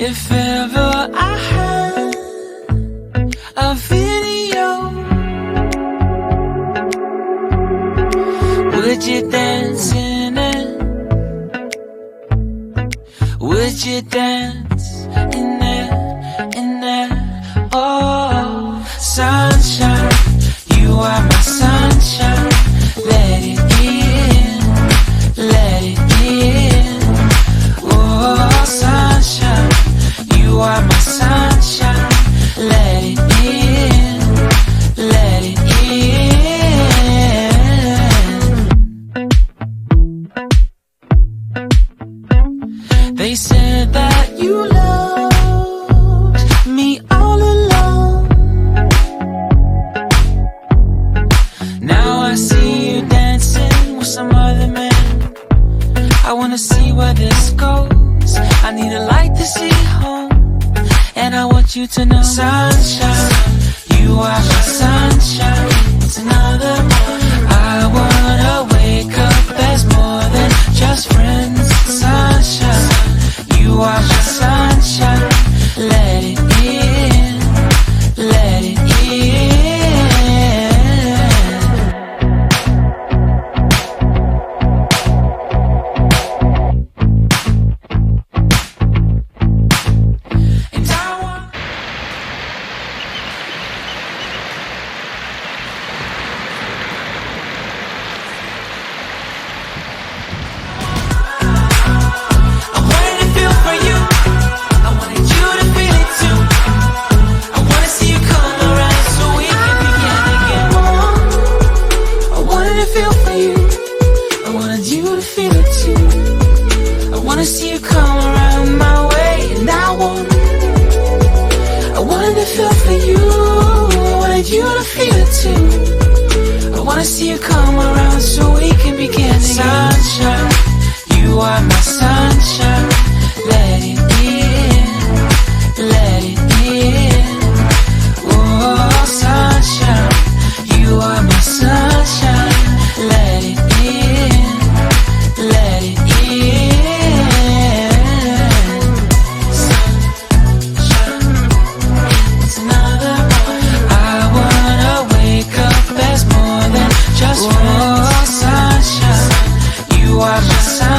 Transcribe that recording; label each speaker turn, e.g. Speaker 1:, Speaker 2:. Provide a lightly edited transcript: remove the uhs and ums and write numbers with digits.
Speaker 1: If ever I had a video, would you dance in it? Would you dance in it, in it? Oh, sunshine, you are my sunshine. Let it in, let it in. Oh, sunshine, you are my sunshine. Let it in, let it in. They said that you loved me all along. Now I see you dancing with some other man. I wanna see where this goes. I need a light to see home, and I want you to know, sunshine, you are my sunshine. It's another morning. I wanna wake up as more than just friends. Sunshine, you are my sunshine. Let it in, let it in. You are my sunshine.